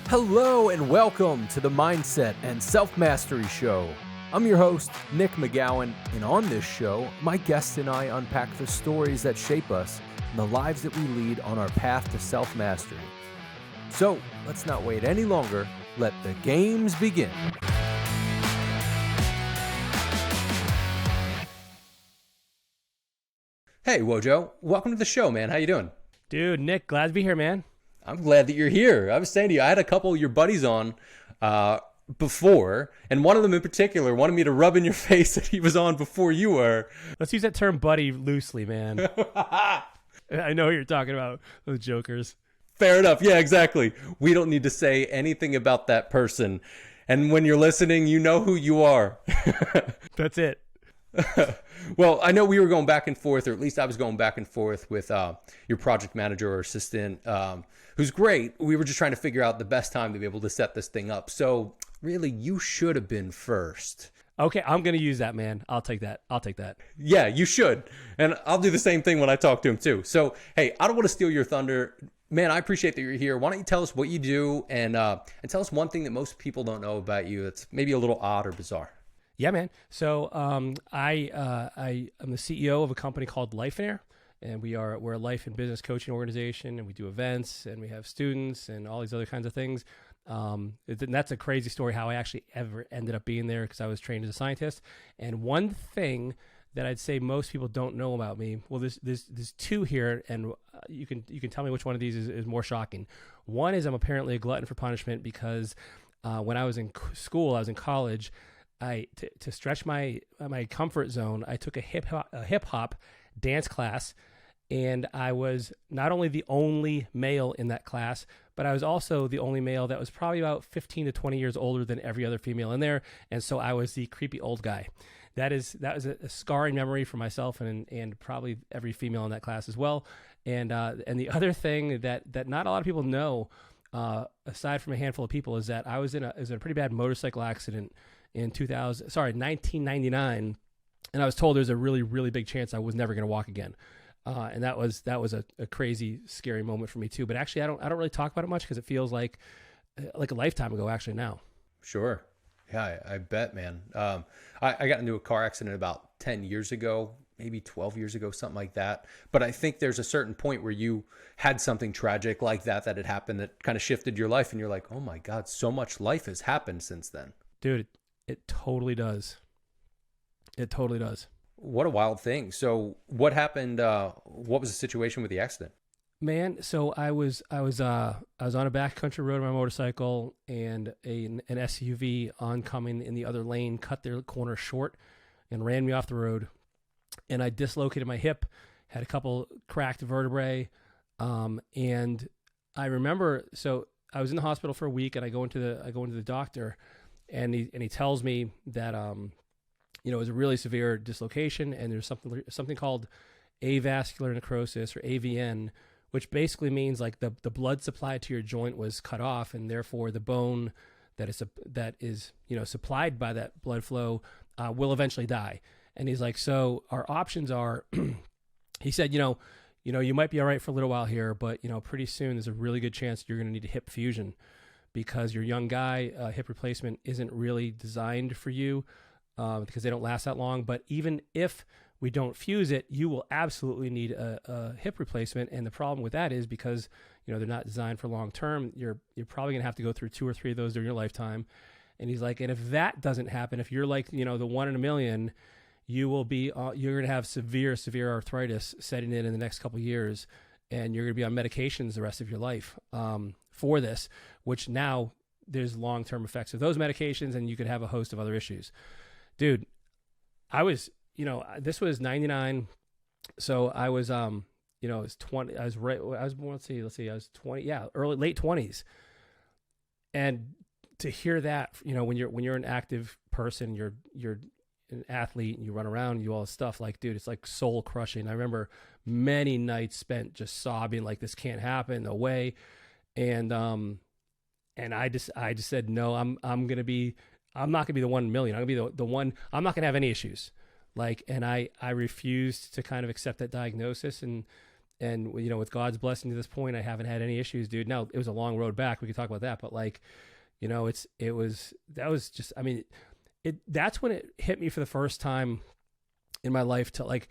Hello and welcome to the Mindset and Self-Mastery Show. I'm your host, Nick McGowan, and on this show, my guests and I unpack the stories that shape us and the lives that we lead on our path to self-mastery. So, let's not wait any longer. Let the games begin. Hey, Wojo. Welcome to the show, man. How you doing? Dude, Nick, glad to be here, man. I'm glad that you're here. I was saying to you, I had a couple of your buddies on before, and one of them in particular wanted me to rub in your face that he was on before you were. Let's use that term buddy loosely, man. I know what you're talking about, those jokers. Fair enough. Yeah, exactly. We don't need to say anything about that person. And when you're listening, you know who you are. That's it. Well, I know we were going back and forth, or at least I was going back and forth with your project manager or assistant, who's great. We were just trying to figure out the best time to be able to set this thing up. So really, you should have been first. Okay, I'm going to use that, man. I'll take that. Yeah, you should. And I'll do the same thing when I talk to him too. So, hey, I don't want to steal your thunder. Man, I appreciate that you're here. Why don't you tell us what you do and tell us one thing that most people don't know about you that's maybe a little odd or bizarre. Yeah, man. So I'm the CEO of a company called Lifeonaire, and we're a life and business coaching organization, and we do events, and we have students, and all these other kinds of things. And that's a crazy story how I actually ever ended up being there, because I was trained as a scientist. And one thing that I'd say most people don't know about me, well, there's two here, and you can tell me which one of these is more shocking. One is I'm apparently a glutton for punishment, because when I was in school, I was in college. To stretch my comfort zone, I took a hip hop dance class, and I was not only the only male in that class, but I was also the only male that was probably about 15 to 20 years older than every other female in there, and so I was the creepy old guy. That was a scarring memory for myself and probably every female in that class as well. And the other thing that not a lot of people know, aside from a handful of people, is that I was in a pretty bad motorcycle accident in 1999, and I was told there's a really, really big chance I was never going to walk again. And that was a crazy, scary moment for me too. But actually, I don't really talk about it much, because it feels like a lifetime ago actually now. Sure. Yeah, I bet, man. I got into a car accident about 10 years ago, maybe 12 years ago, something like that. But I think there's a certain point where you had something tragic like that had happened that kind of shifted your life, and you're like, oh my God, so much life has happened since then. Dude, it totally does. It totally does. What a wild thing. So what happened? What was the situation with the accident? Man, so I was on a backcountry road on my motorcycle, and an SUV oncoming in the other lane cut their corner short and ran me off the road. And I dislocated my hip, had a couple cracked vertebrae, and I remember. So I was in the hospital for a week, and I go into the doctor. And he tells me that it was a really severe dislocation, and there's something called avascular necrosis, or AVN, which basically means like the blood supply to your joint was cut off, and therefore the bone that is supplied by that blood flow will eventually die. And he's like, so our options are, he said, you might be all right for a little while here, but pretty soon there's a really good chance you're going to need a hip fusion, because you're a young guy. Hip replacement isn't really designed for you, because they don't last that long. But even if we don't fuse it, you will absolutely need a hip replacement. And the problem with that is because they're not designed for long term. You're probably gonna have to go through 2 or 3 of those during your lifetime. And he's like, and if that doesn't happen, if you're like the one in a million, you will be you're gonna have severe arthritis setting in the next couple of years, and you're gonna be on medications the rest of your life for this, which now there's long-term effects of those medications, and you could have a host of other issues. Dude, I was, this was 99. So I was, I was 20, I was let's see, I was 20, late 20s. And to hear that, when you're an active person, you're an athlete and you run around and you do all this stuff, like, dude, it's like soul crushing. I remember many nights spent just sobbing, like, this can't happen, no way. And I just said, no, I'm not going to be the 1 in a million. I'm going to be the one, I'm not going to have any issues. And I refused to kind of accept that diagnosis. And with God's blessing to this point, I haven't had any issues, dude. Now it was a long road back. We could talk about that, but like, that's when it hit me for the first time in my life to like,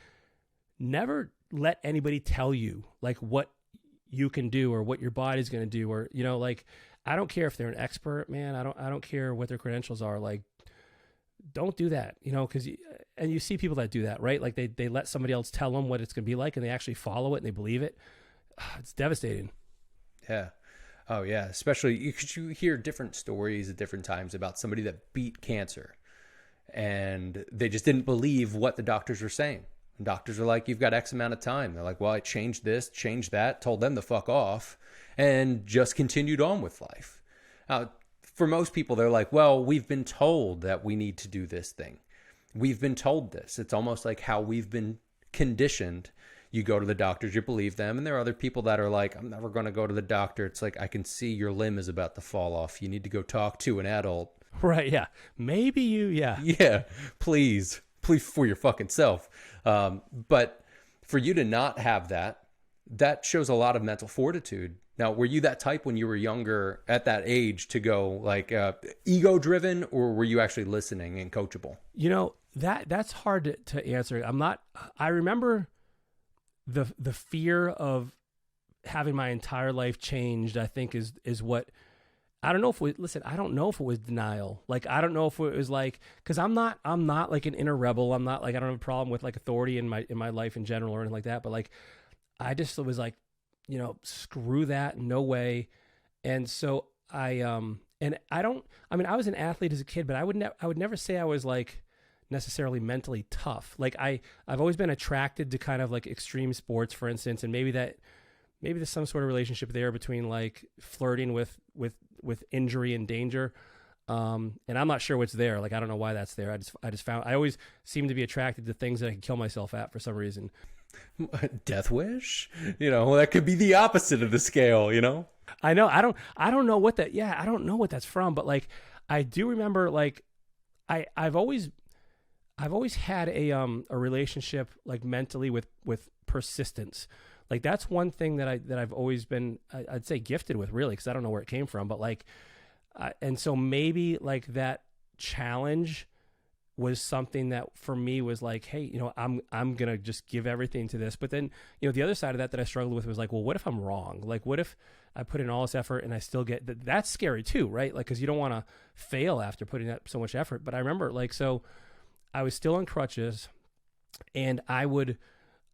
never let anybody tell you like what you can do or what your body's going to do, or, like, I don't care if they're an expert, man. I don't care what their credentials are. Like, don't do that, because you see people that do that, right? Like they let somebody else tell them what it's going to be like, and they actually follow it and they believe it. It's devastating. Yeah. Oh yeah. Especially because you hear different stories at different times about somebody that beat cancer and they just didn't believe what the doctors were saying. And doctors are like, you've got X amount of time. They're like, well, I changed this, changed that, told them to fuck off, and just continued on with life. For most people, they're like, well, we've been told that we need to do this thing. We've been told this. It's almost like how we've been conditioned. You go to the doctors, you believe them. And there are other people that are like, I'm never going to go to the doctor. It's like, I can see your limb is about to fall off. You need to go talk to an adult. Right, yeah. Maybe yeah. Yeah, please for your fucking self. But for you to not have that shows a lot of mental fortitude. Now, were you that type when you were younger at that age to go like ego driven, or were you actually listening and coachable? That's hard to answer. I remember the fear of having my entire life changed, I think is what, I don't know if I don't know if it was denial. Like, I don't know if it was like, cause I'm not like an inner rebel. I'm not like, I don't have a problem with like authority in my life in general or anything like that. But like, I just was like, screw that, no way. And so I was an athlete as a kid, but I would never say I was like necessarily mentally tough. Like I've always been attracted to kind of like extreme sports, for instance, and maybe there's some sort of relationship there between like flirting with injury and danger. And I'm not sure what's there. Like, I don't know why that's there. I just found, I always seem to be attracted to things that I can kill myself at for some reason. Death wish, that could be the opposite of the scale, I know. I don't know what I don't know what that's from, but like, I do remember like, I've always had a relationship like mentally with persistence. Like, that's one thing that I've always been, I'd say gifted with, really, because I don't know where it came from, but like, and so maybe like that challenge was something that for me was like, hey, I'm going to just give everything to this. But then, the other side of that I struggled with was like, well, what if I'm wrong? Like, what if I put in all this effort and I still get that's scary too, right? Like, cause you don't want to fail after putting that so much effort. But I remember like, so I was still on crutches, and I'd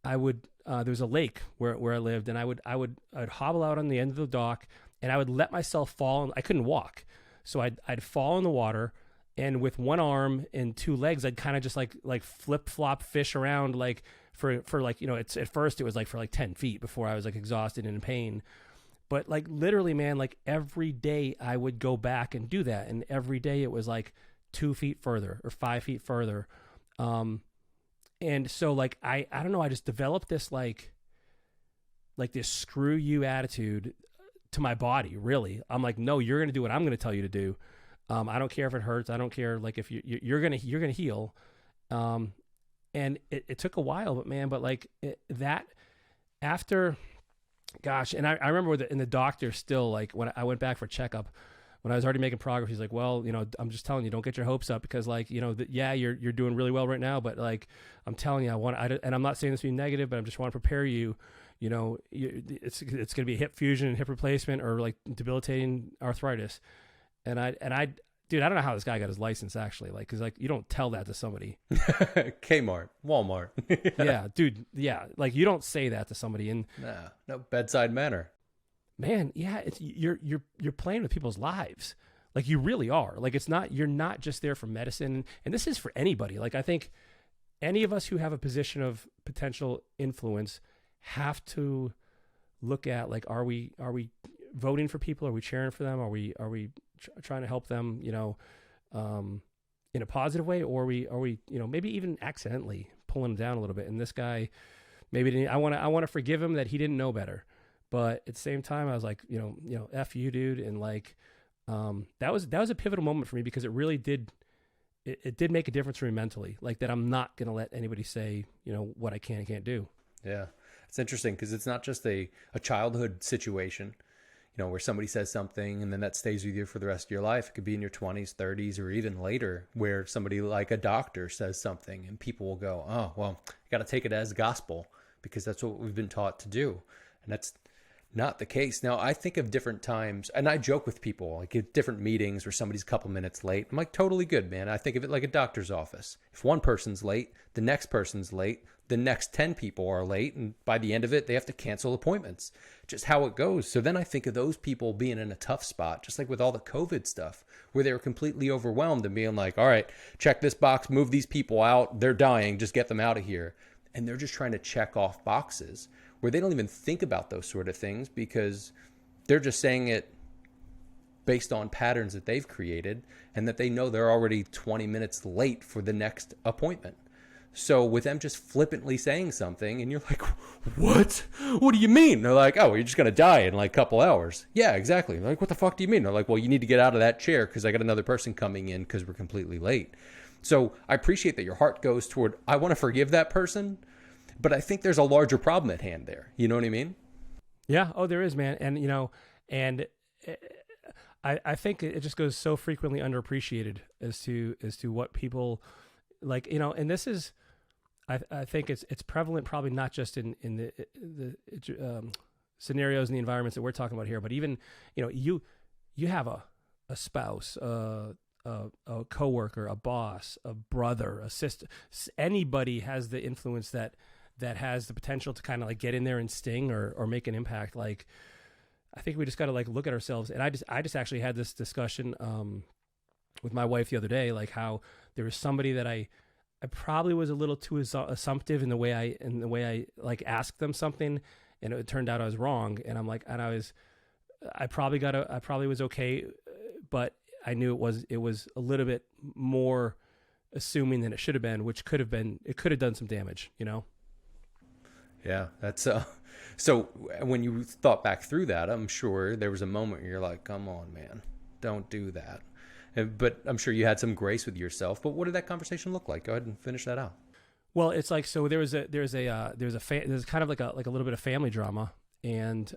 there was a lake where I lived, and I'd hobble out on the end of the dock, and I would let myself fall. I couldn't walk. So I'd fall in the water, and with one arm and two legs, I'd kind of just like flip flop fish around, like for like, it's at first it was like for like 10 feet before I was like exhausted and in pain. But like literally, man, like every day I would go back and do that. And every day it was like 2 feet further or 5 feet further. And so like, I don't know, I just developed this like this screw you attitude to my body, really. I'm like, no, you're going to do what I'm going to tell you to do. I don't care if it hurts. I don't care. Like, if you're going to heal. And it took a while, but like that after, gosh. And I remember in the doctor still, like when I went back for checkup, when I was already making progress, he's like, well, I'm just telling you, don't get your hopes up, because like, you're doing really well right now, but like, I'm telling you, and I'm not saying this to be negative, but I just want to prepare you, it's going to be hip fusion and hip replacement, or like debilitating arthritis. And dude, I don't know how this guy got his license actually, like, cause like, you don't tell that to somebody. Kmart, Walmart. Yeah, dude. Yeah. Like, you don't say that to somebody. And no bedside manner. Man, yeah, you're playing with people's lives. Like, you really are. Like, you're not just there for medicine. And this is for anybody. Like, I think any of us who have a position of potential influence have to look at, like, are we voting for people? Are we cheering for them? Are we trying to help them, in a positive way? Or are we, maybe even accidentally pulling them down a little bit? And this guy, maybe I want to forgive him that he didn't know better. But at the same time, I was like, F you, dude. And like, that was a pivotal moment for me, because it really did make a difference for me mentally. Like, that I'm not going to let anybody say, what I can and can't do. Yeah. It's interesting because it's not just a childhood situation, where somebody says something and then that stays with you for the rest of your life. It could be in your 20s, 30s, or even later, where somebody like a doctor says something and people will go, oh, well, you got to take it as gospel because that's what we've been taught to do. And that's not the case. Now, I think of different times, and I joke with people, like at different meetings where somebody's a couple minutes late. I'm like, totally good, man. I think of it like a doctor's office. If one person's late, the next person's late, the next 10 people are late, and by the end of it, they have to cancel appointments. Just how it goes. So then I think of those people being in a tough spot, just like with all the COVID stuff, where they were completely overwhelmed and being like, all right, check this box, move these people out. They're dying. Just get them out of here. And they're just trying to check off boxes where they don't even think about those sort of things because they're just saying it based on patterns that they've created and that they know they're already 20 minutes late for the next appointment. So with them just flippantly saying something and you're like, what? What do you mean? They're like, oh, you're just going to die in like a couple hours. Yeah, exactly. They're like, what the fuck do you mean? They're like, well, you need to get out of that chair because I got another person coming in because we're completely late. So I appreciate that your heart goes toward, I want to forgive that person, but I think there's a larger problem at hand there. You know what I mean? Yeah. Oh, there is, man. And, I think it just goes so frequently underappreciated as to what people like, and this is, I think it's prevalent probably not just in the scenarios and the environments that we're talking about here, but even, you have a spouse, a coworker, a boss, a brother, a sister, anybody has the influence that has the potential to kind of like get in there and sting or make an impact. Like, I think we just got to like look at ourselves. And I just actually had this discussion with my wife the other day, like how there was somebody that I probably was a little too assumptive in the way I like asked them something, and it turned out I was wrong. And I'm like, I probably was okay, but I knew it was a little bit more assuming than it should have been, which could have done some damage, Yeah, that's so when you thought back through that, I'm sure there was a moment where you're like, come on, man, don't do that. But I'm sure you had some grace with yourself. But what did that conversation look like? Go ahead and finish that out. Well, it's like, so there's kind of like a little bit of family drama, and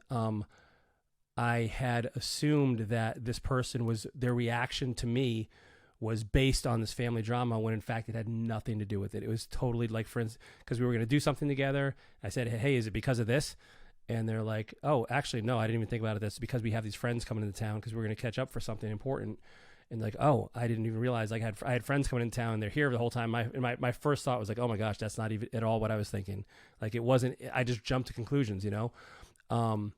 I had assumed that this person their reaction to me was based on this family drama, when in fact it had nothing to do with it. It was totally like, friends, because we were going to do something together. I said, hey, is it because of this? And they're like, oh, actually, no, I didn't even think about it. That's because we have these friends coming into town because we're going to catch up for something important. And like, oh, I didn't even realize, like, I had friends coming into town and they're here the whole time. My first thought was like, oh my gosh, that's not even at all what I was thinking. Like, it wasn't, I just jumped to conclusions, And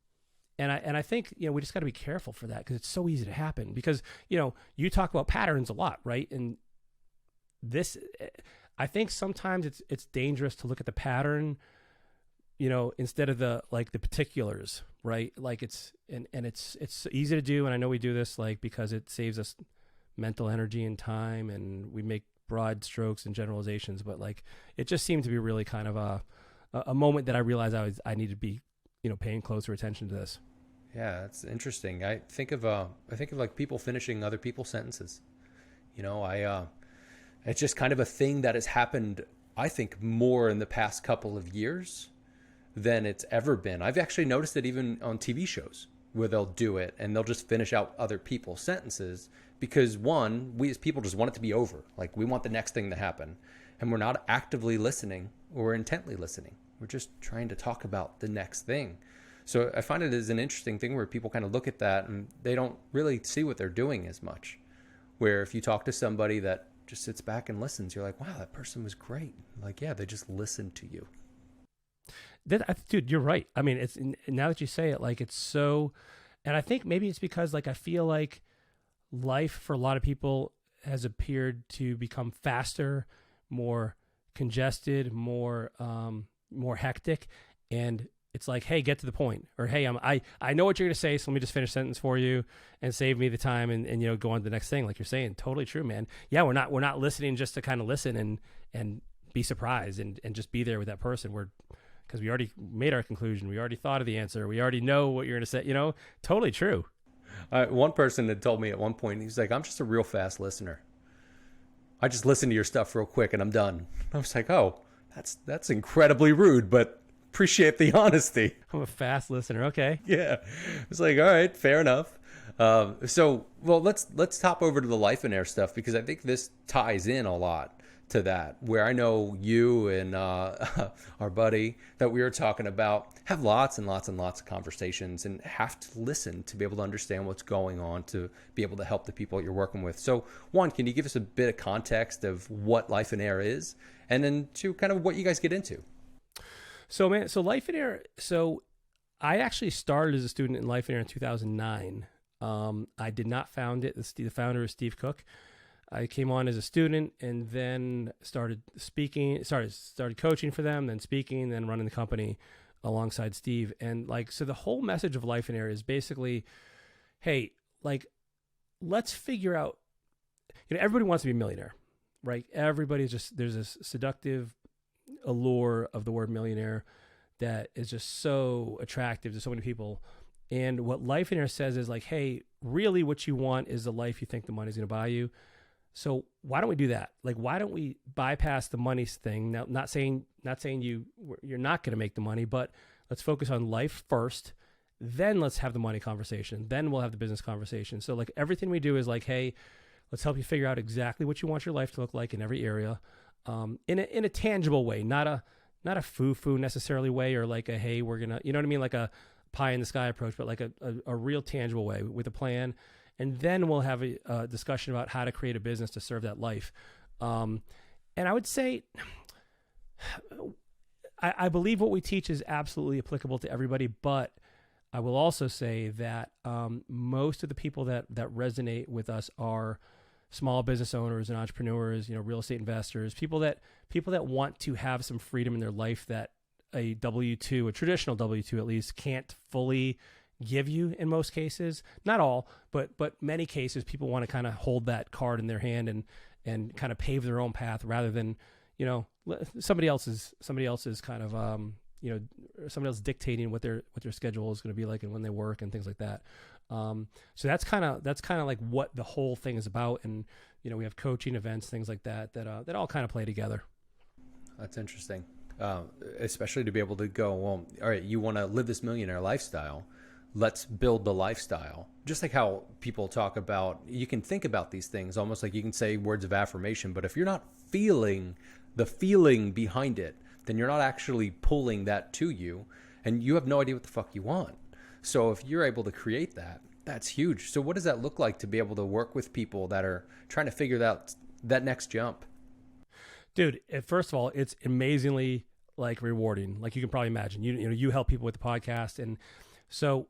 I think, we just got to be careful for that, because it's so easy to happen. Because, you talk about patterns a lot, right? And this, I think sometimes it's dangerous to look at the pattern, instead of the particulars, right? Like it's easy to do. And I know we do this because it saves us mental energy and time, and we make broad strokes and generalizations. But it just seemed to be really kind of a moment that I realized I needed to be, paying closer attention to this. Yeah, it's interesting. I think of people finishing other people's sentences. It's just kind of a thing that has happened, I think, more in the past couple of years than it's ever been. I've actually noticed it even on TV shows where they'll do it and they'll just finish out other people's sentences because, one, we as people just want it to be over. Like, we want the next thing to happen, and we're not actively listening or intently listening. We're just trying to talk about the next thing. So I find it as an interesting thing where people kind of look at that and they don't really see what they're doing as much. Where if you talk to somebody that just sits back and listens, you're like, wow, that person was great. Like, yeah, they just listened to you. Dude, you're right. I mean, it's, now that you say it, it's so, and I think maybe it's because I feel like life for a lot of people has appeared to become faster, more congested, more hectic. And it's like, hey, get to the point, or hey, I know what you're going to say, so let me just finish a sentence for you and save me the time and go on to the next thing. Like you're saying, totally true, man. Yeah, we're not listening just to kind of listen and be surprised and just be there with that person. Because we already made our conclusion. We already thought of the answer. We already know what you're going to say, totally true. One person had told me at one point, he's like, I'm just a real fast listener. I just listen to your stuff real quick and I'm done. I was like, oh, that's incredibly rude, but appreciate the honesty. I'm a fast listener. Okay. Yeah. It's like, all right, fair enough. Well, let's hop over to the Lifeonaire stuff, because I think this ties in a lot to that, where I know you and our buddy that we were talking about have lots and lots and lots of conversations and have to listen to be able to understand what's going on to be able to help the people you're working with. So one, can you give us a bit of context of what Lifeonaire is, and then two, kind of what you guys get into? So Lifeonaire, so I actually started as a student in Lifeonaire in 2009. I did not found it. The founder is Steve Cook. I came on as a student and then started coaching for them, then speaking, then running the company alongside Steve. And so the whole message of Lifeonaire is basically, hey, let's figure out, everybody wants to be a millionaire, right? Everybody's there's this seductive allure of the word millionaire that is just so attractive to so many people. And what Lifeonaire says is hey, really what you want is the life you think the money's going to buy you. So why don't we do that? Why don't we bypass the money thing? Now, not saying you're not going to make the money, but let's focus on life first. Then let's have the money conversation. Then we'll have the business conversation. So everything we do is hey, let's help you figure out exactly what you want your life to look like in every area, in a tangible way, not a foo-foo necessarily way, or a hey, we're gonna, you know what I mean, a pie in the sky approach, but a real tangible way with a plan. And then we'll have a discussion about how to create a business to serve that life. And I would say, I believe what we teach is absolutely applicable to everybody, but I will also say that most of the people that resonate with us are small business owners and entrepreneurs, real estate investors, people that want to have some freedom in their life that a W-2, a traditional W-2 at least, can't fully give you in most cases. Not all, but many cases, people want to kind of hold that card in their hand and kind of pave their own path rather than, somebody else's kind of, somebody else dictating what their schedule is going to be like and when they work and things like that. So that's kind of what the whole thing is about. And, we have coaching events, things like that all kind of play together. That's interesting. Especially to be able to go, well, all right, you want to live this millionaire lifestyle. Let's build the lifestyle. Just like how people talk about, you can think about these things almost like you can say words of affirmation, but if you're not feeling the feeling behind it, then you're not actually pulling that to you, and you have no idea what the fuck you want. So if you're able to create that, that's huge. So what does that look like to be able to work with people that are trying to figure out that next jump? Dude, first of all, it's amazingly rewarding. You can probably imagine, you help people with the podcast. And so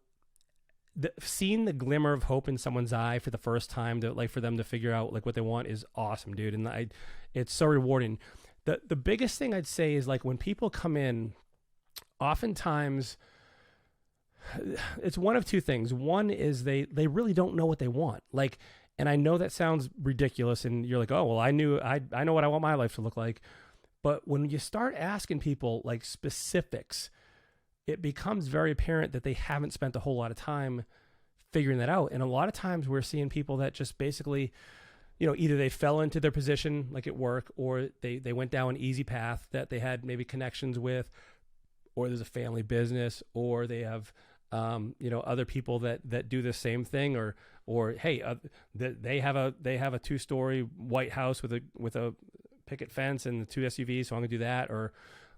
seeing the glimmer of hope in someone's eye for the first time, to for them to figure out what they want is awesome, dude. And it's so rewarding. The biggest thing I'd say is when people come in, oftentimes it's one of two things. One is they really don't know what they want. And I know that sounds ridiculous, and you're oh, well, I know what I want my life to look like. But when you start asking people specifics, it becomes very apparent that they haven't spent a whole lot of time figuring that out. And a lot of times we're seeing people that just basically, either they fell into their position at work, or they went down an easy path that they had maybe connections with, or there's a family business, or they have other people that do the same thing, or hey, they have a 2-story white house with a picket fence and 2 SUVs, so I'm gonna do that. Or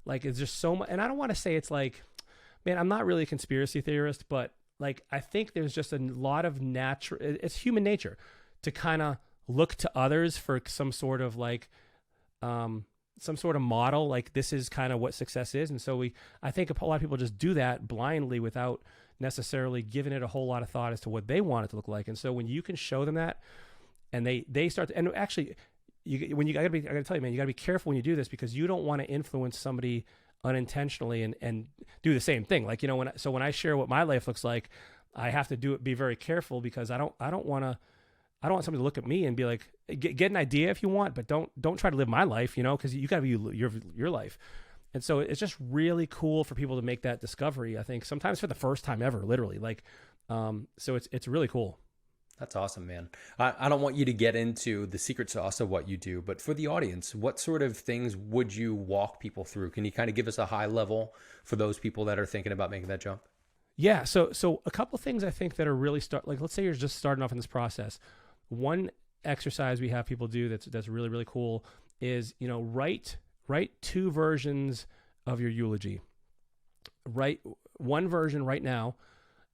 it's just so much. And I don't want to say it's man, I'm not really a conspiracy theorist, but I think there's just a lot of it's human nature to kind of look to others for some sort of model, this is kind of what success is. And so I think a lot of people just do that blindly without necessarily giving it a whole lot of thought as to what they want it to look like. And so when you can show them that, and they start to, and actually I gotta tell you, man, you gotta be careful when you do this, because you don't want to influence somebody unintentionally and do the same thing. When I share what my life looks like, I have to be very careful, because I don't want somebody to look at me and be get an idea if you want, but don't try to live my life, because you gotta be your life. And so it's just really cool for people to make that discovery, I think, sometimes for the first time ever, literally. So it's really cool. That's awesome, man. I don't want you to get into the secret sauce of what you do, but for the audience, what sort of things would you walk people through? Can you kind of give us a high level for those people that are thinking about making that jump? Yeah. So a couple of things I think that are really like, let's say you're just starting off in this process. One exercise we have people do that's really, really cool is, write 2 versions of your eulogy. Write one version right now.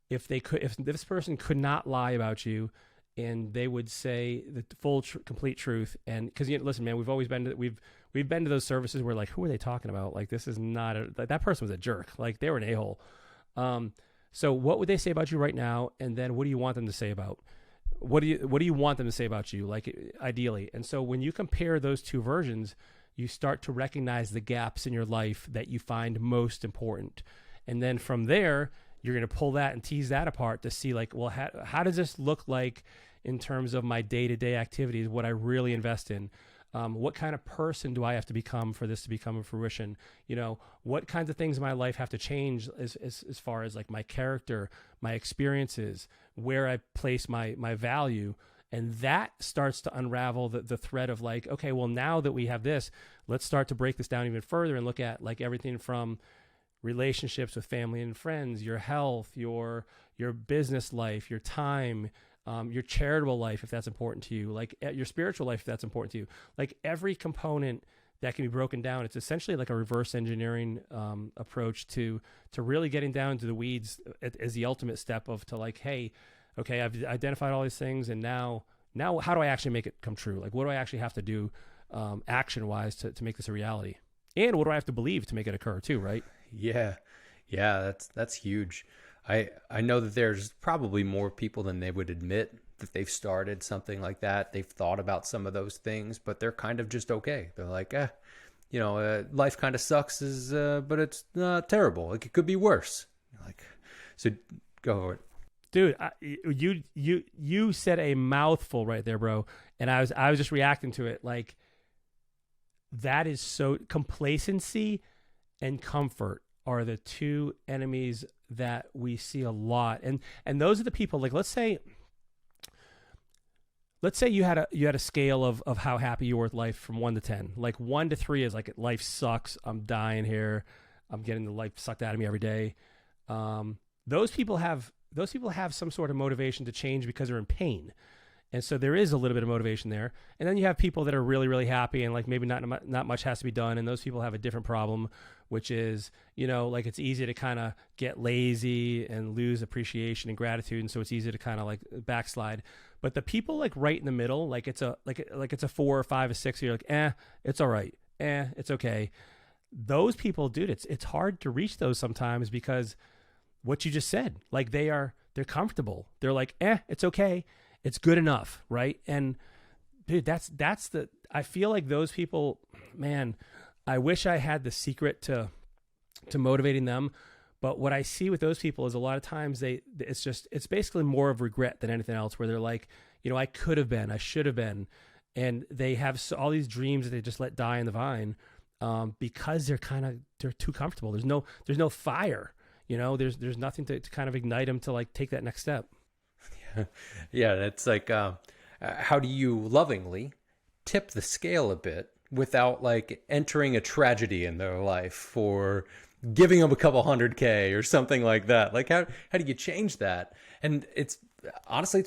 If this person could not lie about you, and they would say the full, complete truth, and because listen, man, we've been to those services where like, who are they talking about? Like, this is not that person was a jerk. Like, they were an a-hole. So what would they say about you right now? And then what do you want them to say about? What do you want them to say about you? Like, ideally. And so when you compare those 2 versions, you start to recognize the gaps in your life that you find most important, and then from there, you're going to pull that and tease that apart to see like, well, how does this look like in terms of my day-to-day activities, what I really invest in? What kind of person do I have to become for this to become a fruition? What kinds of things in my life have to change as far as like my character, my experiences, where I place my value. And that starts to unravel the thread of like, okay, well, now that we have this, let's start to break this down even further and look at like everything from relationships with family and friends, your health, your business life, your time, your charitable life, if that's important to you, like your spiritual life, if that's important to you, like every component that can be broken down. It's essentially like a reverse engineering approach to really getting down to the weeds as the ultimate step of to like, hey, okay, I've identified all these things, and now how do I actually make it come true? Like, what do I actually have to do action wise to make this a reality? And what do I have to believe to make it occur too, right? Yeah. That's huge. I know that there's probably more people than they would admit that they've started something like that. They've thought about some of those things, but they're kind of just okay. They're like, life kind of sucks, but it's not terrible. Like, it could be worse. Like, so go for it. Dude, you said a mouthful right there, bro. And I was just reacting to it. Like, that is so, complacency and comfort are the 2 enemies that we see a lot. And those are the people, like, let's say you had a scale of how happy you were with life from 1 to 10. Like 1 to 3 is like, life sucks. I'm dying here. I'm getting the life sucked out of me every day. Those people have some sort of motivation to change because they're in pain. And so there is a little bit of motivation there. And then you have people that are really, really happy and like maybe not much has to be done. And those people have a different problem, which is, like, it's easy to kind of get lazy and lose appreciation and gratitude. And so it's easy to kind of like backslide. But the people like right in the middle, like it's a 4 or 5 or 6, you're like, it's all right. It's okay. Those people, dude, it's hard to reach those sometimes because what you just said, like they're comfortable. They're like, it's okay. It's good enough, right? And dude, that's I feel like those people, man, I wish I had the secret to motivating them. But what I see with those people is a lot of times it's basically more of regret than anything else, where they're like, I could have been, I should have been. And they have all these dreams that they just let die in the vine because they're too comfortable. There's no fire, there's nothing to kind of ignite them to like take that next step. Yeah, it's like, how do you lovingly tip the scale a bit without like entering a tragedy in their life or giving them a couple $100K or something like that? Like, how do you change that? And it's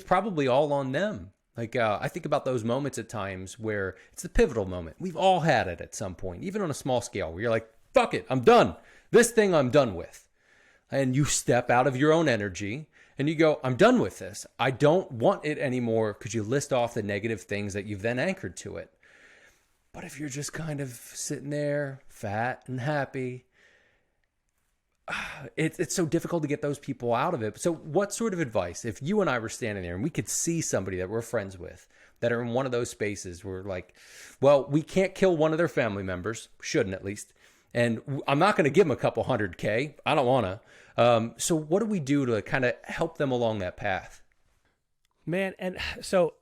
probably all on them. Like, I think about those moments at times where it's the pivotal moment. We've all had it at some point, even on a small scale, where you're like, fuck it, I'm done. This thing I'm done with. And you step out of your own energy and you go, I'm done with this. I don't want it anymore, because you list off the negative things that you've then anchored to it. But if you're just kind of sitting there, fat and happy, it's so difficult to get those people out of it. So what sort of advice, if you and I were standing there and we could see somebody that we're friends with that are in one of those spaces where like, well, we can't kill one of their family members, shouldn't at least, and I'm not going to give them a couple $100K. I don't want to. So what do we do to kind of help them along that path? Man, and so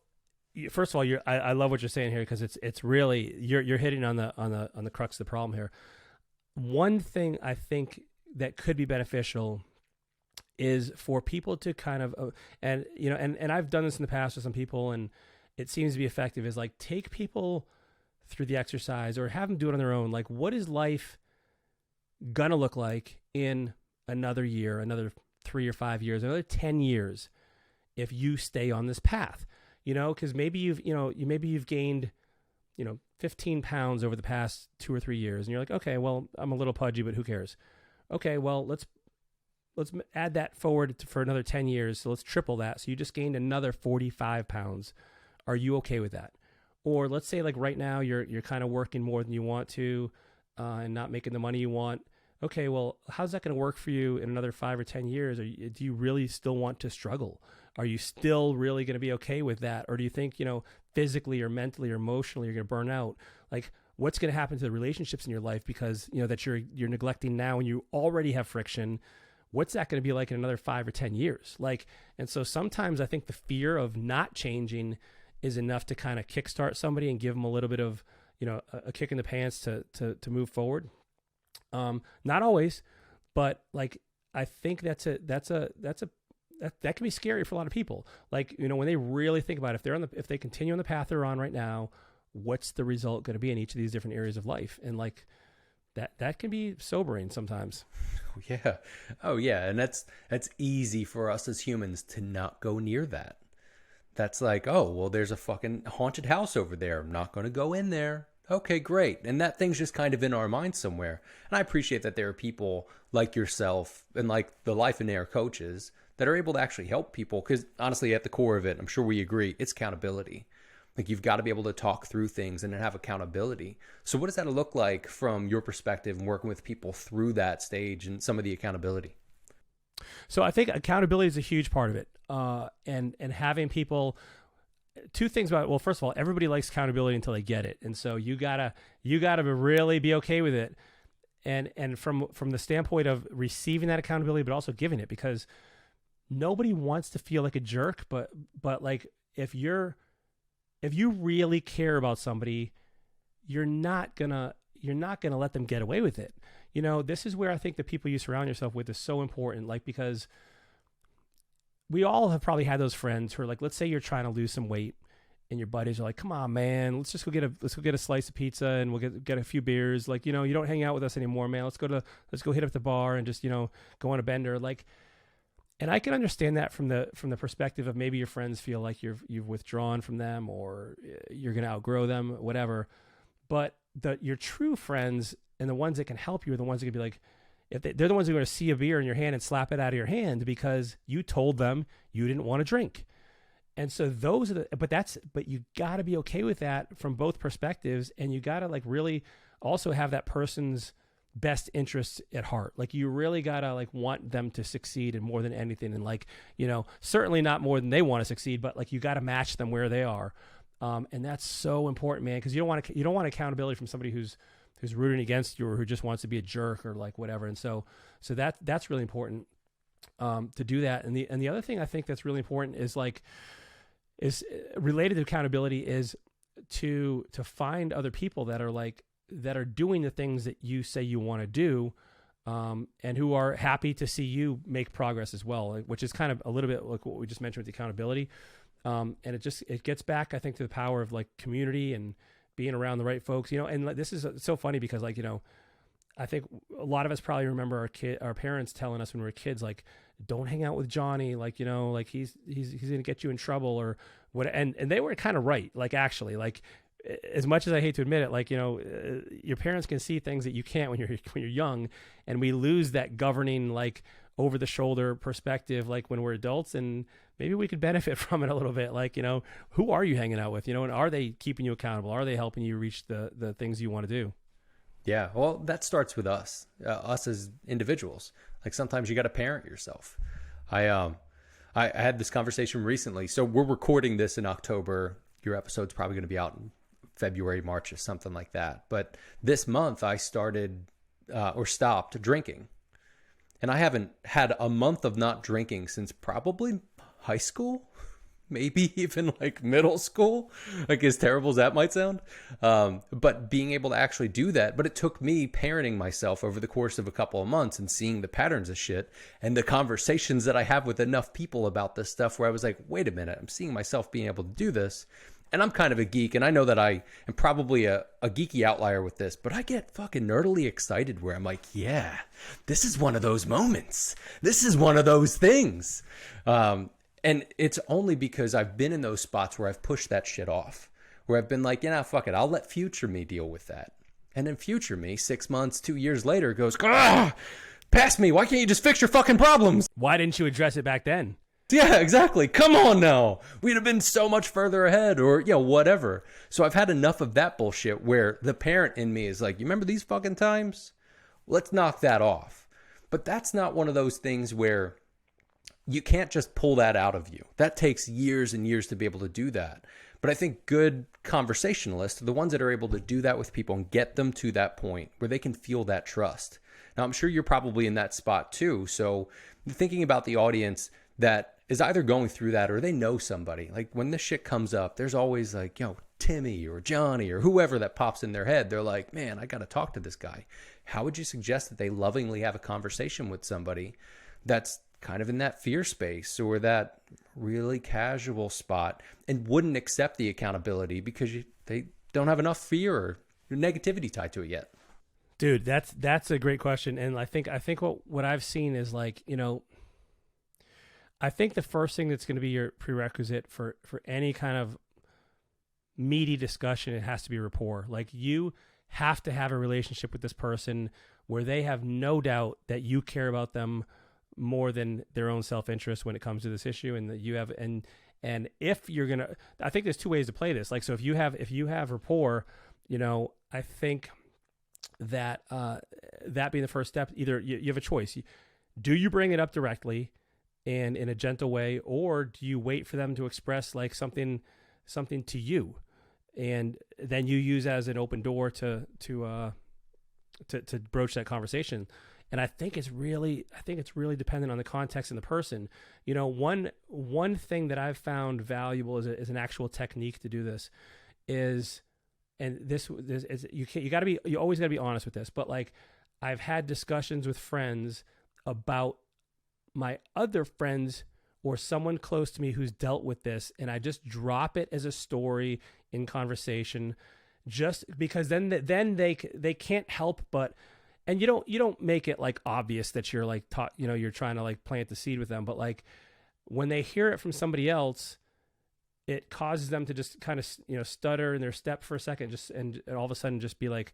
first of all, I love what you're saying here, because it's really you're hitting on the crux of the problem here. One thing I think that could be beneficial is for people to kind of, and I've done this in the past with some people, and it seems to be effective, is like take people through the exercise or have them do it on their own. Like, what is life gonna look like in another year, another 3 or 5 years, another 10 years if you stay on this path? Because maybe you've gained 15 pounds over the past 2 or 3 years, and you're like, okay, well, I'm a little pudgy, but who cares? Okay, well, let's add that forward for another 10 years. So let's triple that. So you just gained another 45 pounds. Are you okay with that? Or let's say like right now you're kind of working more than you want to, and not making the money you want. Okay, well, how's that going to work for you in another 5 or 10 years? Do you really still want to struggle? Are you still really going to be okay with that? Or do you think, physically or mentally or emotionally you're going to burn out? Like, what's going to happen to the relationships in your life because, that you're neglecting now and you already have friction? What's that going to be like in another 5 or 10 years? And so sometimes I think the fear of not changing is enough to kind of kickstart somebody and give them a little bit of, a kick in the pants to move forward. Not always, but like, I think that can be scary for a lot of people. Like, when they really think about it, if they continue on the path they're on right now, what's the result going to be in each of these different areas of life? And like, that can be sobering sometimes. Yeah. Oh yeah. And that's easy for us as humans to not go near that. That's like, oh, well, there's a fucking haunted house over there. I'm not going to go in there. Okay, great. And that thing's just kind of in our mind somewhere. And I appreciate that there are people like yourself and like the Lifeonaire coaches that are able to actually help people. Because honestly, at the core of it, I'm sure we agree, it's accountability. Like, you've got to be able to talk through things and have accountability. So what does that look like from your perspective and working with people through that stage and some of the accountability? So I think accountability is a huge part of it. And having people, two things about it. Well, first of all, everybody likes accountability until they get it. And so you gotta really be okay with it. And from the standpoint of receiving that accountability, but also giving it, because nobody wants to feel like a jerk, but like, if you really care about somebody, you're not gonna let them get away with it. This is where I think the people you surround yourself with is so important. Like, because we all have probably had those friends who are like, let's say you're trying to lose some weight and your buddies are like, come on, man, let's go get a slice of pizza and we'll get a few beers. Like, you don't hang out with us anymore, man. Let's go hit up the bar and just, go on a bender. Like, and I can understand that from the perspective of maybe your friends feel like you've withdrawn from them or you're going to outgrow them, whatever. But your true friends and the ones that can help you are the ones that can be like, they're the ones who are going to see a beer in your hand and slap it out of your hand because you told them you didn't want to drink. And so those are but you got to be okay with that from both perspectives. And you got to like really also have that person's best interests at heart. Like, you really got to like want them to succeed and more than anything. And like, certainly not more than they want to succeed, but like, you got to match them where they are. And that's so important, man. Cause you don't want accountability from somebody who's rooting against you or who just wants to be a jerk or like whatever. And so that's really important, to do that. And the other thing I think that's really important is related to accountability is to find other people that are doing the things that you say you want to do, and who are happy to see you make progress as well, which is kind of a little bit like what we just mentioned with the accountability. And it gets back, I think, to the power of like community and being around the right folks, and like, this is so funny because like, I think a lot of us probably remember our parents telling us when we were kids, like, don't hang out with Johnny. Like, like he's going to get you in trouble or what. And they were kind of right. Like, actually, like, as much as I hate to admit it, like, your parents can see things that you can't when you're young, and we lose that governing, like, over the shoulder perspective, like when we're adults, and maybe we could benefit from it a little bit. Like, who are you hanging out with, and are they keeping you accountable? Are they helping you reach the things you want to do? Yeah. Well, that starts with us as individuals. Like, sometimes you got to parent yourself. I had this conversation recently. So we're recording this in October. Your episode's probably going to be out in February, March, or something like that. But this month I started or stopped drinking. And I haven't had a month of not drinking since probably high school, maybe even like middle school, like as terrible as that might sound. But being able to actually do that, but it took me parenting myself over the course of a couple of months and seeing the patterns of shit and the conversations that I have with enough people about this stuff where I was like, wait a minute, I'm seeing myself being able to do this. And I'm kind of a geek, and I know that I am probably a geeky outlier with this, but I get fucking nerdily excited where I'm like, yeah, this is one of those moments. This is one of those things. And it's only because I've been in those spots where I've pushed that shit off, where I've been like, fuck it, I'll let future me deal with that. And then future me, 6 months, 2 years later, goes, past me, why can't you just fix your fucking problems? Why didn't you address it back then? Yeah, exactly. Come on now. We'd have been so much further ahead or, whatever. So I've had enough of that bullshit where the parent in me is like, you remember these fucking times? Let's knock that off. But that's not one of those things where you can't just pull that out of you. That takes years and years to be able to do that. But I think good conversationalists are the ones that are able to do that with people and get them to that point where they can feel that trust. Now, I'm sure you're probably in that spot too. So thinking about the audience that is either going through that or they know somebody. Like when this shit comes up, there's always like, Timmy or Johnny or whoever that pops in their head. They're like, man, I got to talk to this guy. How would you suggest that they lovingly have a conversation with somebody that's kind of in that fear space or that really casual spot and wouldn't accept the accountability because they don't have enough fear or negativity tied to it yet? Dude, that's a great question. And I think what I've seen is like, I think the first thing that's going to be your prerequisite for any kind of meaty discussion, it has to be rapport. Like you have to have a relationship with this person where they have no doubt that you care about them more than their own self-interest when it comes to this issue. And that you have, and if you're going to, I think there's two ways to play this. Like, so if you have rapport, I think that, that being the first step, either you have a choice. Do you bring it up directly and in a gentle way, or do you wait for them to express like something to you, and then you use as an open door to broach that conversation? And I think it's really dependent on the context and the person. One thing that I've found valuable is an actual technique to do this is, and this is you always gotta be honest with this, but like I've had discussions with friends about my other friends or someone close to me who's dealt with this, and I just drop it as a story in conversation, just because then they can't help but, and you don't make it like obvious that you're like you're trying to like plant the seed with them, but like when they hear it from somebody else, it causes them to just kind of stutter in their step for a second, and all of a sudden just be like,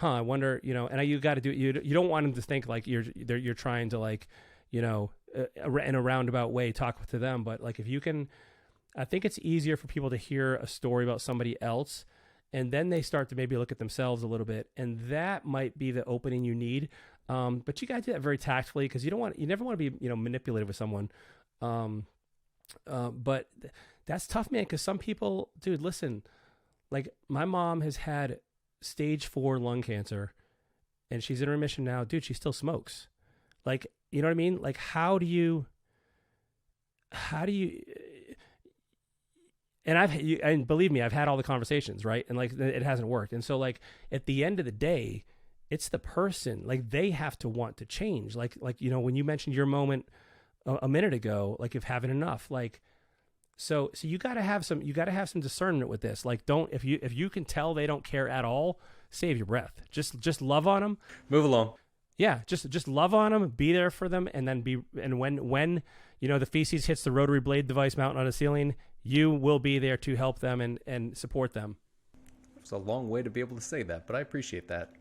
I wonder, and you got to do it. You don't want them to think like you're trying to like, in a roundabout way talk to them. But like if you can, I think it's easier for people to hear a story about somebody else, and then they start to maybe look at themselves a little bit, and that might be the opening you need. But you got to do that very tactfully, because you never want to be manipulative with someone. But that's tough, man, because some people, dude, listen, like my mom has had stage 4 lung cancer and she's in remission now. Dude, she still smokes. Like, you know what I mean? Like, how do you, and believe me, I've had all the conversations, right? And like, it hasn't worked. And so like, at the end of the day, it's the person, like they have to want to change. Like, when you mentioned your moment a minute ago, like if having enough, like, so you got to have some discernment with this. Like, if you can tell they don't care at all, save your breath. Just love on them. Move along. Yeah. Just love on them, be there for them. And then when the feces hits the rotary blade device mounted on a ceiling, you will be there to help them and support them. It's a long way to be able to say that, but I appreciate that.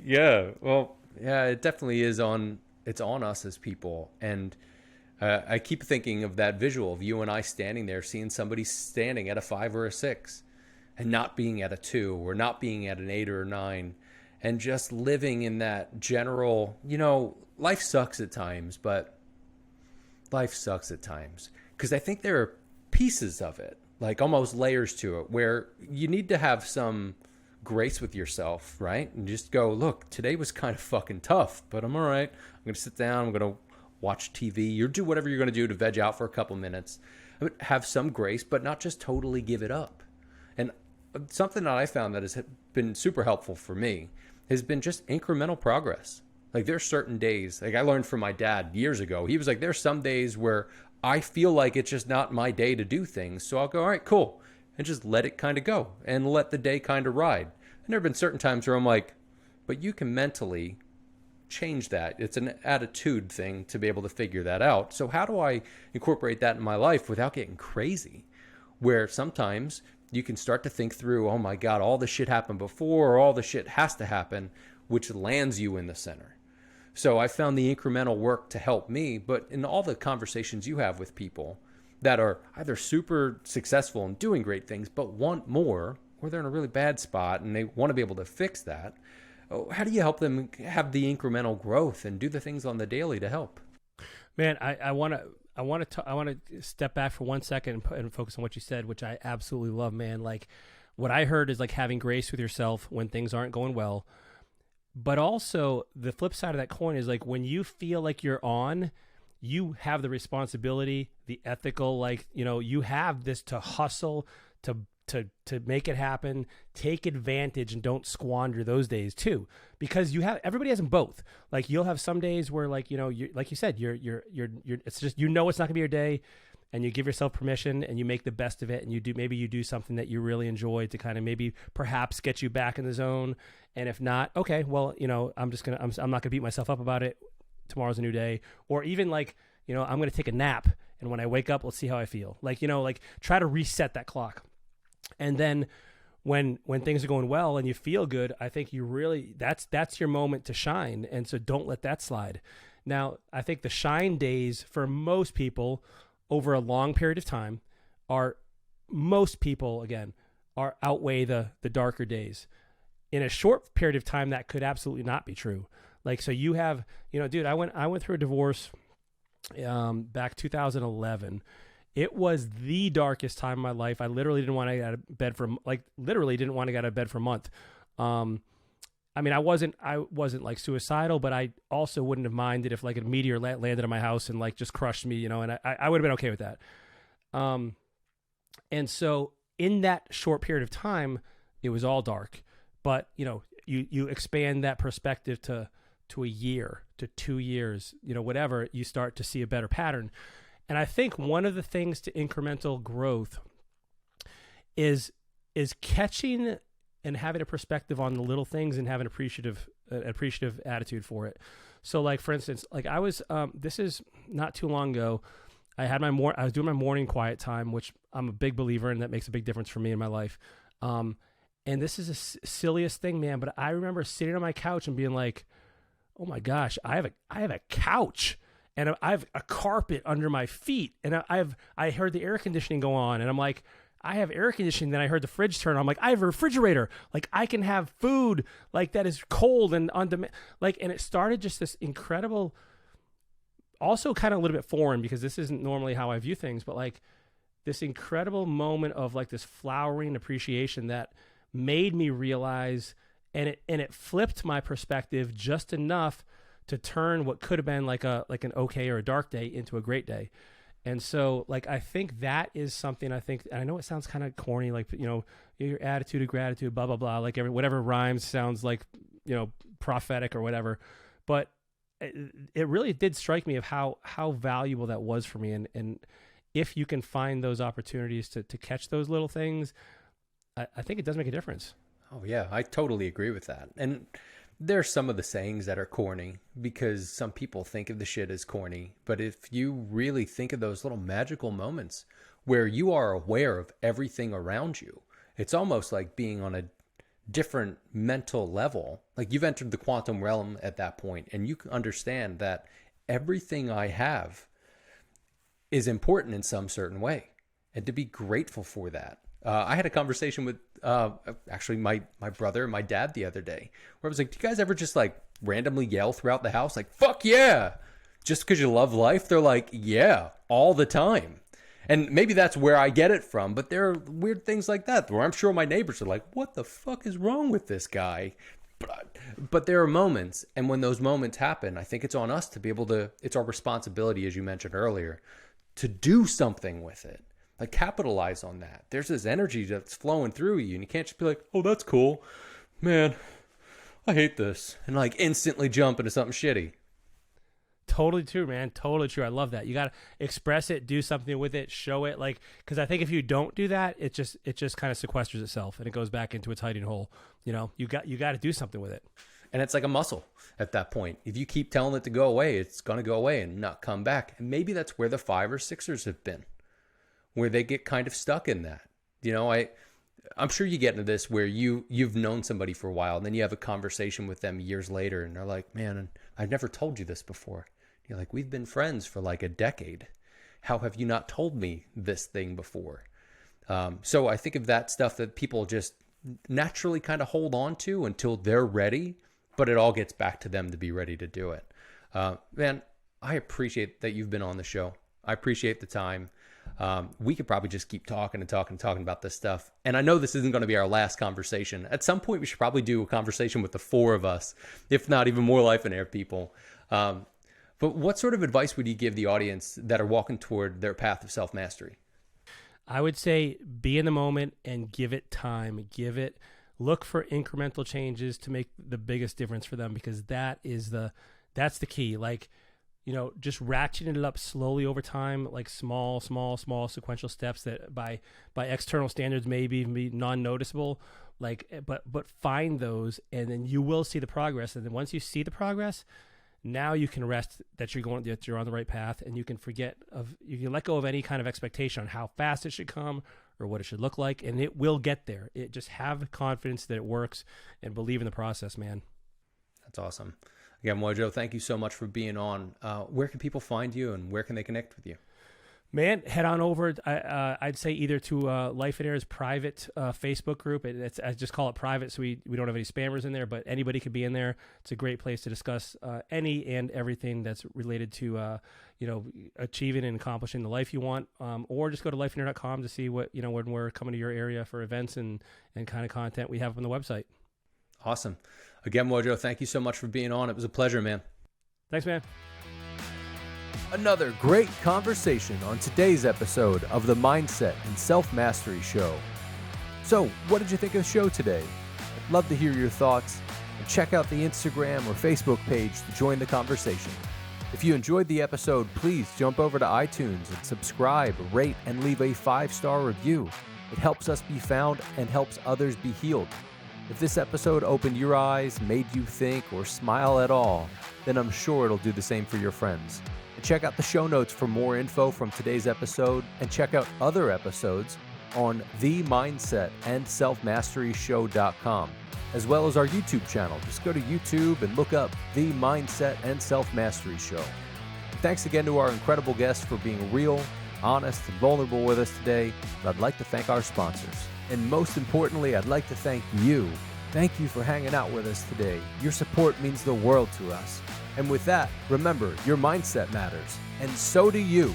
Yeah. Well, yeah, it definitely is it's on us as people. And I keep thinking of that visual of you and I standing there, seeing somebody standing at a 5 or a 6 and not being at a 2 or not being at an 8 or a 9, and just living in that general, life sucks at times, but life sucks at times. Because I think there are pieces of it, like almost layers to it, where you need to have some grace with yourself, right? And just go, look, today was kind of fucking tough, but I'm all right. I'm going to sit down. I'm going to watch TV, or do whatever you're going to do to veg out for a couple minutes. Have some grace, but not just totally give it up. And something that I found that has been super helpful for me has been just incremental progress. Like there's certain days, like I learned from my dad years ago. He was like, there's some days where I feel like it's just not my day to do things. So I'll go, all right, cool. And just let it kind of go and let the day kind of ride. And there have been certain times where I'm like, but you can mentally change that. It's an attitude thing to be able to figure that out. So how do I incorporate that in my life without getting crazy? Where sometimes you can start to think through, oh my God, all the shit happened before, or all the shit has to happen, which lands you in the center. So I found the incremental work to help me, but in all the conversations you have with people that are either super successful and doing great things, but want more, or they're in a really bad spot and they want to be able to fix that, how do you help them have the incremental growth and do the things on the daily to help? Man, I want to step back for 1 second and focus on what you said, which I absolutely love, man. Like what I heard is like having grace with yourself when things aren't going well. But also the flip side of that coin is like when you feel like you're on, you have the responsibility, the ethical, like, you know, you have this to hustle, to make it happen, take advantage, and don't squander those days too, because everybody has them both. Like you'll have some days where, like, you know, like you said, you're it's just, you know, it's not gonna be your day, and you give yourself permission and you make the best of it, and maybe you do something that you really enjoy to kind of maybe perhaps get you back in the zone. And if not, okay, well, you know, I'm not gonna beat myself up about it. Tomorrow's a new day. Or even like, you know, I'm gonna take a nap, and when I wake up, let's see how I feel. Like, you know, like try to reset that clock. And then when things are going well and you feel good, I think you really, that's your moment to shine. And so don't let that slide. Now, I think the shine days for most people over a long period of time outweigh the darker days. In a short period of time, that could absolutely not be true. Like, so you have, you know, dude, I went through a divorce back 2011. It was the darkest time of my life. I literally didn't want to get out of bed for a month. I mean, I wasn't like suicidal, but I also wouldn't have minded if like a meteor landed on my house and like just crushed me, you know, and I would have been okay with that. And so in that short period of time, it was all dark. But, you know, you expand that perspective to a year, to 2 years, you know, whatever, you start to see a better pattern. And I think one of the things to incremental growth is catching and having a perspective on the little things and having an appreciative attitude for it. So like, for instance, like I was, this is not too long ago, I was doing my morning quiet time, which I'm a big believer in. That makes a big difference for me in my life. And this is the silliest thing, man, but I remember sitting on my couch and being like, oh my gosh, I have a couch. And I have a carpet under my feet, and I heard the air conditioning go on, and I'm like, I have air conditioning. Then I heard the fridge turn. I'm like, I have a refrigerator. Like I can have food like that is cold and on demand. Like, and it started just this incredible, also kind of a little bit foreign because this isn't normally how I view things, but like this incredible moment of like this flowering appreciation that made me realize, and it flipped my perspective just enough to turn what could have been like an okay or a dark day into a great day. And so like, I think that is something and I know it sounds kind of corny, like, you know, your attitude of gratitude, blah, blah, blah, like whatever rhymes sounds like, you know, prophetic or whatever. But it really did strike me of how valuable that was for me. And if you can find those opportunities to catch those little things, I think it does make a difference. Oh yeah, I totally agree with that. And there's some of the sayings that are corny because some people think of the shit as corny. But if you really think of those little magical moments where you are aware of everything around you, it's almost like being on a different mental level. Like you've entered the quantum realm at that point, and you can understand that everything I have is important in some certain way, and to be grateful for that. I had a conversation with actually my brother and my dad the other day where I was like, do you guys ever just like randomly yell throughout the house? Like, fuck yeah. Just because you love life? They're like, yeah, all the time. And maybe that's where I get it from. But there are weird things like that where I'm sure my neighbors are like, what the fuck is wrong with this guy? But But there are moments, and when those moments happen, I think it's on us to be able to, it's our responsibility, as you mentioned earlier, to do something with it. Like capitalize on that. There's this energy that's flowing through you, and you can't just be like, oh, that's cool. Man, I hate this. And like instantly jump into something shitty. Totally true, man. Totally true. I love that. You got to express it, do something with it, show it. Like, because I think if you don't do that, it just kind of sequesters itself and it goes back into its hiding hole. You know, you got to do something with it. And it's like a muscle at that point. If you keep telling it to go away, it's going to go away and not come back. And maybe that's where the 5 or 6ers have been, where they get kind of stuck in that. You know, I'm sure you get into this where you've known somebody for a while and then you have a conversation with them years later and they're like, man, I've never told you this before. You're like, we've been friends for like a decade. How have you not told me this thing before? So I think of that stuff that people just naturally kind of hold on to until they're ready, but it all gets back to them to be ready to do it. Man, I appreciate that you've been on the show. I appreciate the time. We could probably just keep talking about this stuff. And I know this isn't going to be our last conversation. At some point, we should probably do a conversation with the 4 of us, if not even more Lifeonaire people. But what sort of advice would you give the audience that are walking toward their path of self-mastery? I would say be in the moment and give it time. Look for incremental changes to make the biggest difference for them, because that's the key. Like, you know, just ratcheting it up slowly over time, like small sequential steps that by external standards maybe even be non-noticeable. Like, but find those, and then you will see the progress. And then once you see the progress, now you can rest that you're on the right path, and you can let go of any kind of expectation on how fast it should come or what it should look like, and it will get there. It just have confidence that it works and believe in the process, man. That's awesome. Again, Wojo, thank you so much for being on. Where can people find you and where can they connect with you? Man, head on over. I'd say either to Lifeonaire's private Facebook group. I just call it private, so we don't have any spammers in there. But anybody could be in there. It's a great place to discuss any and everything that's related to achieving and accomplishing the life you want. Or just go to lifeonaire.com to see what when we're coming to your area for events and kind of content we have on the website. Awesome. Again, Wojo, thank you so much for being on. It was a pleasure, man. Thanks, man. Another great conversation on today's episode of the Mindset and Self-Mastery Show. So, what did you think of the show today? I'd love to hear your thoughts, and check out the Instagram or Facebook page to join the conversation. If you enjoyed the episode, please jump over to iTunes and subscribe, rate, and leave a 5-star review. It helps us be found and helps others be healed. If this episode opened your eyes, made you think, or smile at all, then I'm sure it'll do the same for your friends. And check out the show notes for more info from today's episode, and check out other episodes on the Mindset and Self-Mastery Show.com, as well as our YouTube channel. Just go to YouTube and look up the Mindset and Self-Mastery Show. And thanks again to our incredible guests for being real, honest, and vulnerable with us today. But I'd like to thank our sponsors. And most importantly, I'd like to thank you. Thank you for hanging out with us today. Your support means the world to us. And with that, remember, your mindset matters, and so do you.